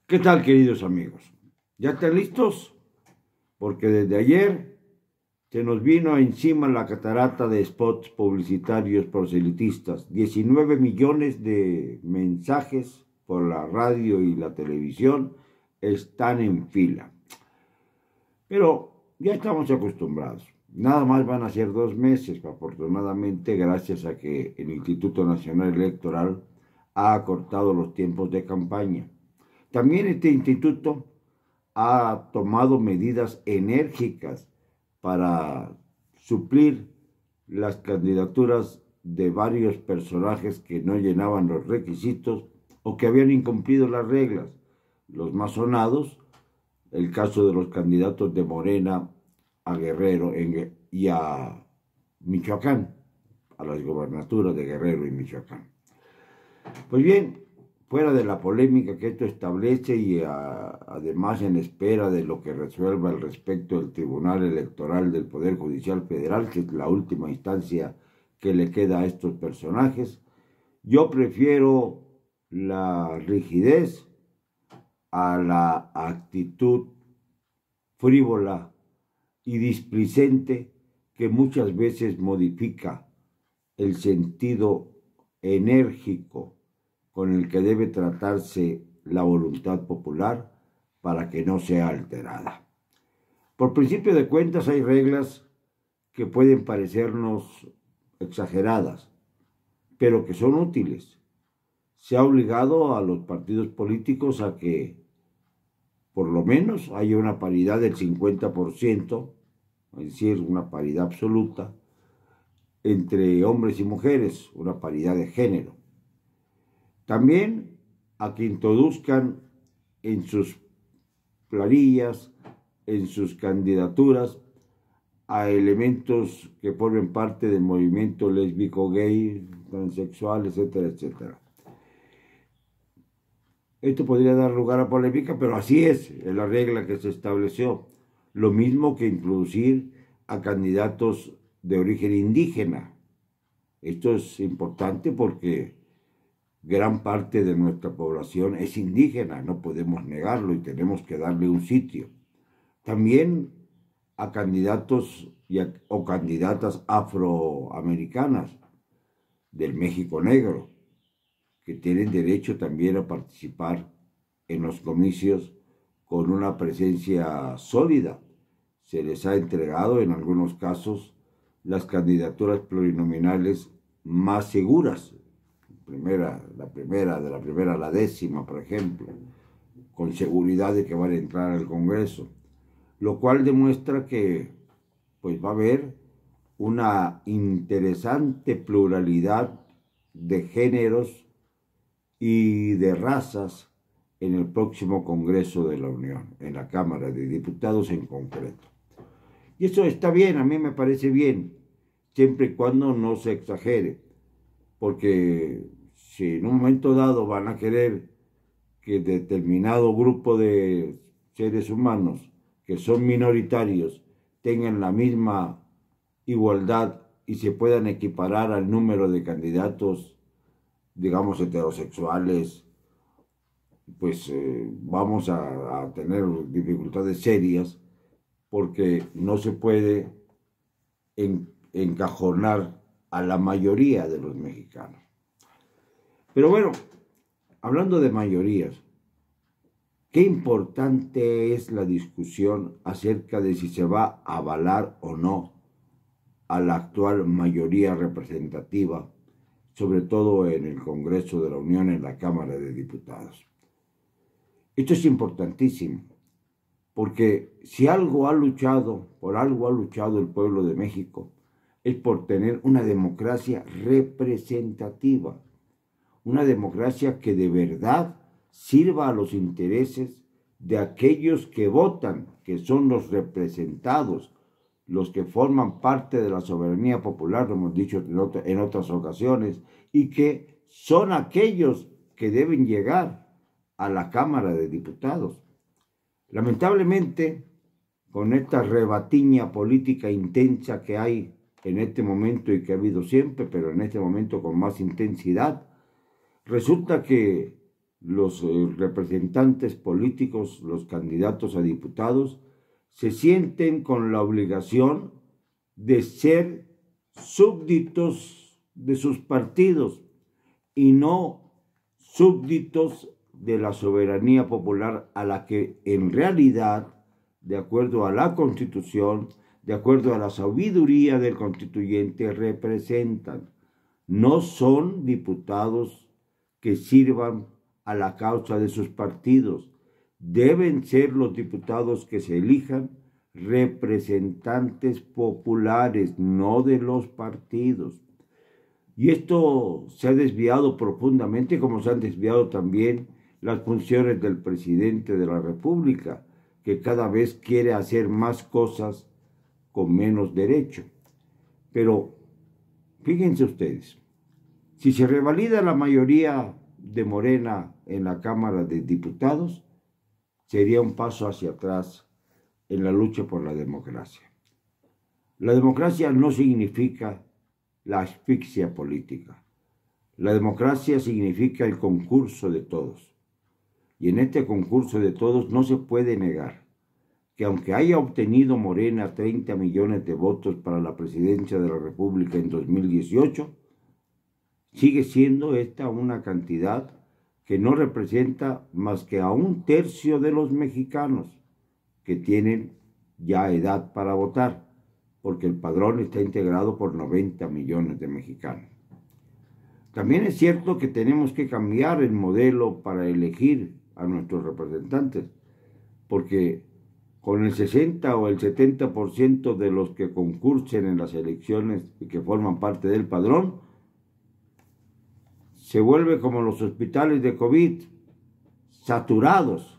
¿Qué tal, queridos amigos? ¿Ya están listos? Porque desde ayer se nos vino encima la catarata de spots publicitarios proselitistas. 19 millones de mensajes por la radio y la televisión están en fila. Pero ya estamos acostumbrados. Nada más van a ser 2 meses, afortunadamente, gracias a que el Instituto Nacional Electoral ha acortado los tiempos de campaña. También este instituto ha tomado medidas enérgicas para suplir las candidaturas de varios personajes que no llenaban los requisitos o que habían incumplido las reglas. Los más sonados, el caso de los candidatos de Morena a Guerrero y a Michoacán, a las gobernaturas de Guerrero y Michoacán. Pues bien, fuera de la polémica que esto establece y además en espera de lo que resuelva al respecto el Tribunal Electoral del Poder Judicial Federal, que es la última instancia que le queda a estos personajes, yo prefiero la rigidez a la actitud frívola y displicente que muchas veces modifica el sentido enérgico con el que debe tratarse la voluntad popular para que no sea alterada. Por principio de cuentas hay reglas que pueden parecernos exageradas, pero que son útiles. Se ha obligado a los partidos políticos a que por lo menos haya una paridad del 50%, es decir, una paridad absoluta, entre hombres y mujeres, una paridad de género. También a que introduzcan en sus planillas, en sus candidaturas, a elementos que formen parte del movimiento lésbico, gay, transexual, etcétera, etcétera. Esto podría dar lugar a polémica, pero así es la regla que se estableció. Lo mismo que introducir a candidatos de origen indígena. Esto es importante porque gran parte de nuestra población es indígena, no podemos negarlo y tenemos que darle un sitio. También a candidatos o candidatas afroamericanas del México Negro, que tienen derecho también a participar en los comicios con una presencia sólida. Se les ha entregado en algunos casos las candidaturas plurinominales más seguras. De la primera a la 10ª, por ejemplo, con seguridad de que van a entrar al Congreso, lo cual demuestra que pues va a haber una interesante pluralidad de géneros y de razas en el próximo Congreso de la Unión, en la Cámara de Diputados en concreto. Y eso está bien, a mí me parece bien, siempre y cuando no se exagere, porque si en un momento dado van a querer que determinado grupo de seres humanos que son minoritarios tengan la misma igualdad y se puedan equiparar al número de candidatos, digamos, heterosexuales, pues vamos a tener dificultades serias porque no se puede encajonar a la mayoría de los mexicanos. Pero bueno, hablando de mayorías, qué importante es la discusión acerca de si se va a avalar o no a la actual mayoría representativa, sobre todo en el Congreso de la Unión, en la Cámara de Diputados. Esto es importantísimo, porque si por algo ha luchado el pueblo de México, es por tener una democracia representativa, una democracia que de verdad sirva a los intereses de aquellos que votan, que son los representados, los que forman parte de la soberanía popular, lo hemos dicho en otras ocasiones, y que son aquellos que deben llegar a la Cámara de Diputados. Lamentablemente, con esta rebatiña política intensa que hay en este momento y que ha habido siempre, pero en este momento con más intensidad, resulta que los representantes políticos, los candidatos a diputados, se sienten con la obligación de ser súbditos de sus partidos y no súbditos de la soberanía popular a la que en realidad, de acuerdo a la Constitución, de acuerdo a la sabiduría del constituyente, representan. No son diputados que sirvan a la causa de sus partidos. Deben ser los diputados que se elijan representantes populares, no de los partidos. Y esto se ha desviado profundamente, como se han desviado también las funciones del presidente de la República, que cada vez quiere hacer más cosas con menos derecho. Pero fíjense ustedes, si se revalida la mayoría de Morena en la Cámara de Diputados, sería un paso hacia atrás en la lucha por la democracia. La democracia no significa la asfixia política. La democracia significa el concurso de todos. Y en este concurso de todos no se puede negar que aunque haya obtenido Morena 30 millones de votos para la presidencia de la República en 2018, sigue siendo esta una cantidad que no representa más que a 1/3 de los mexicanos que tienen ya edad para votar, porque el padrón está integrado por 90 millones de mexicanos. También es cierto que tenemos que cambiar el modelo para elegir a nuestros representantes, porque con el 60 o el 70% de los que concursen en las elecciones y que forman parte del padrón, se vuelve como los hospitales de COVID, saturadas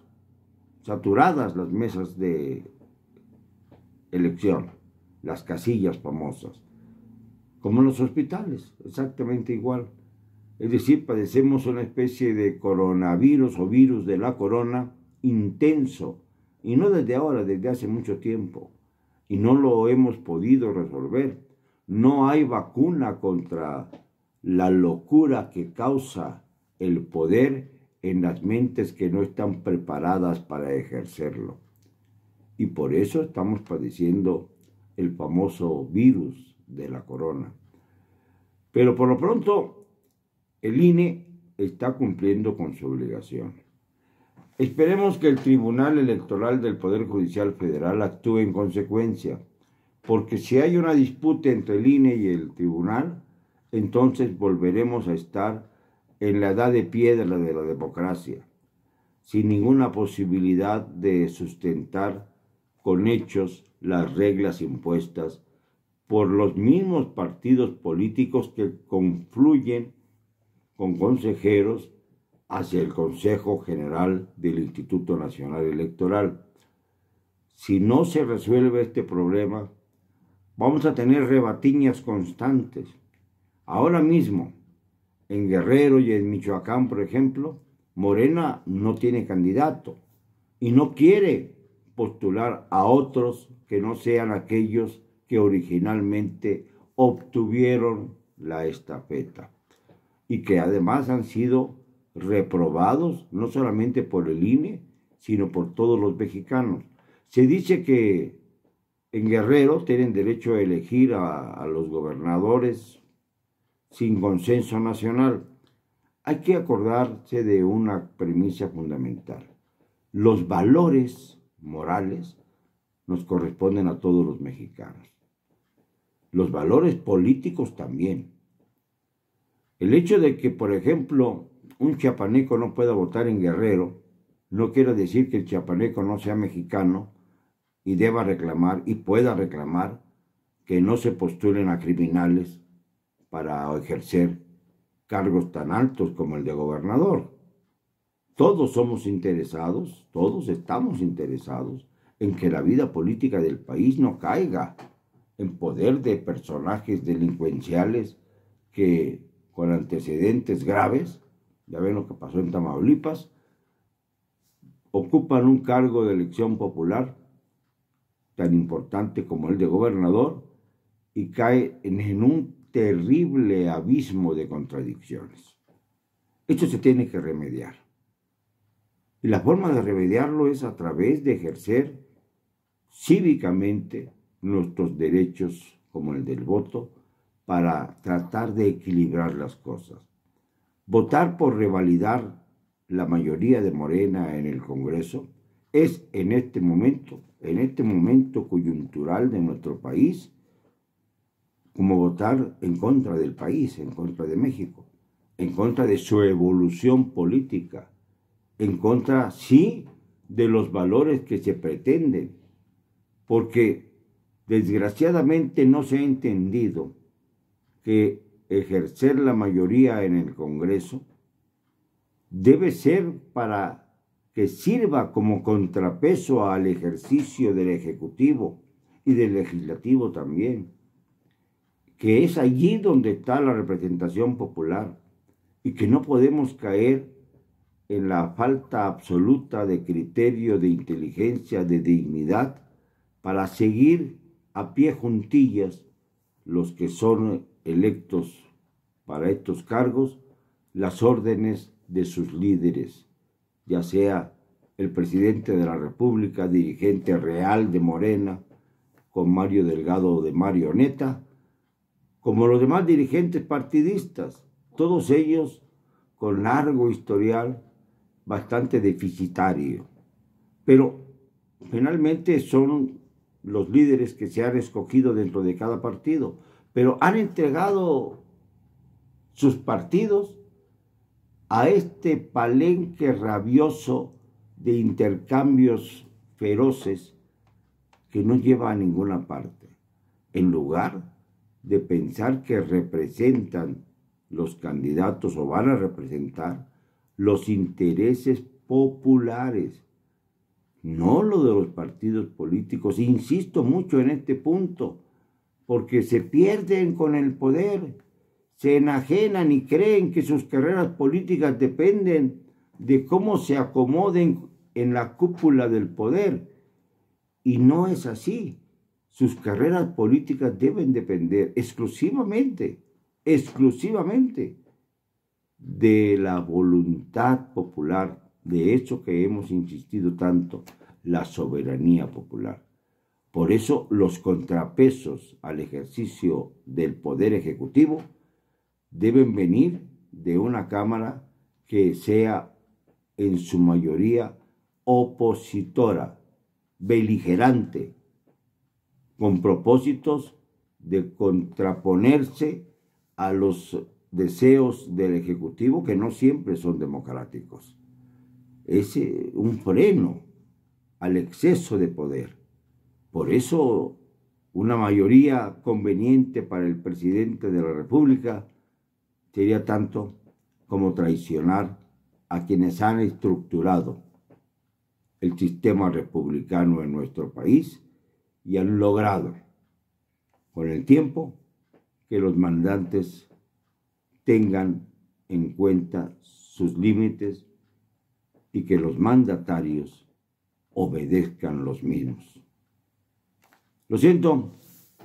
las mesas de elección, las casillas famosas, como en los hospitales, exactamente igual. Es decir, padecemos una especie de coronavirus o virus de la corona intenso, y no desde ahora, desde hace mucho tiempo, y no lo hemos podido resolver. No hay vacuna contra la locura que causa el poder en las mentes que no están preparadas para ejercerlo. Y por eso estamos padeciendo el famoso virus de la corona. Pero por lo pronto, el INE está cumpliendo con su obligación. Esperemos que el Tribunal Electoral del Poder Judicial Federal actúe en consecuencia, porque si hay una disputa entre el INE y el Tribunal, entonces volveremos a estar en la edad de piedra de la democracia, sin ninguna posibilidad de sustentar con hechos las reglas impuestas por los mismos partidos políticos que confluyen con consejeros hacia el Consejo General del Instituto Nacional Electoral. Si no se resuelve este problema, vamos a tener rebatiñas constantes. Ahora mismo, en Guerrero y en Michoacán, por ejemplo, Morena no tiene candidato y no quiere postular a otros que no sean aquellos que originalmente obtuvieron la estafeta y que además han sido reprobados no solamente por el INE, sino por todos los mexicanos. Se dice que en Guerrero tienen derecho a elegir a los gobernadores sin consenso nacional. Hay que acordarse de una premisa fundamental. Los valores morales nos corresponden a todos los mexicanos. Los valores políticos también. El hecho de que, por ejemplo, un chiapaneco no pueda votar en Guerrero no quiere decir que el chiapaneco no sea mexicano y deba reclamar y pueda reclamar que no se postulen a criminales para ejercer cargos tan altos como el de gobernador. Todos somos interesados, todos estamos interesados en que la vida política del país no caiga en poder de personajes delincuenciales que con antecedentes graves, ya ven lo que pasó en Tamaulipas, ocupan un cargo de elección popular tan importante como el de gobernador y cae en un terrible abismo de contradicciones. Esto se tiene que remediar. Y la forma de remediarlo es a través de ejercer cívicamente nuestros derechos, como el del voto, para tratar de equilibrar las cosas. Votar por revalidar la mayoría de Morena en el Congreso es en este momento coyuntural de nuestro país, como votar en contra del país, en contra de México, en contra de su evolución política, en contra, sí, de los valores que se pretenden, porque desgraciadamente no se ha entendido que ejercer la mayoría en el Congreso debe ser para que sirva como contrapeso al ejercicio del Ejecutivo y del Legislativo también, que es allí donde está la representación popular y que no podemos caer en la falta absoluta de criterio, de inteligencia, de dignidad, para seguir a pie juntillas los que son electos para estos cargos, las órdenes de sus líderes, ya sea el presidente de la República, dirigente real de Morena, con Mario Delgado de marioneta, como los demás dirigentes partidistas, todos ellos con largo historial bastante deficitario. Pero finalmente son los líderes que se han escogido dentro de cada partido, pero han entregado sus partidos a este palenque rabioso de intercambios feroces que no lleva a ninguna parte, en lugar de pensar que representan los candidatos o van a representar los intereses populares, no lo de los partidos políticos. Insisto mucho en este punto, porque se pierden con el poder, se enajenan y creen que sus carreras políticas dependen de cómo se acomoden en la cúpula del poder. Y no es así. Sus carreras políticas deben depender exclusivamente de la voluntad popular, de eso que hemos insistido tanto, la soberanía popular. Por eso los contrapesos al ejercicio del poder ejecutivo deben venir de una Cámara que sea en su mayoría opositora, beligerante, con propósitos de contraponerse a los deseos del Ejecutivo, que no siempre son democráticos. Es un freno al exceso de poder. Por eso, una mayoría conveniente para el presidente de la República sería tanto como traicionar a quienes han estructurado el sistema republicano en nuestro país y han logrado, con el tiempo, que los mandantes tengan en cuenta sus límites y que los mandatarios obedezcan los mismos. Lo siento,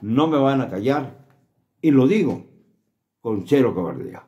no me van a callar y lo digo con cero cobardía.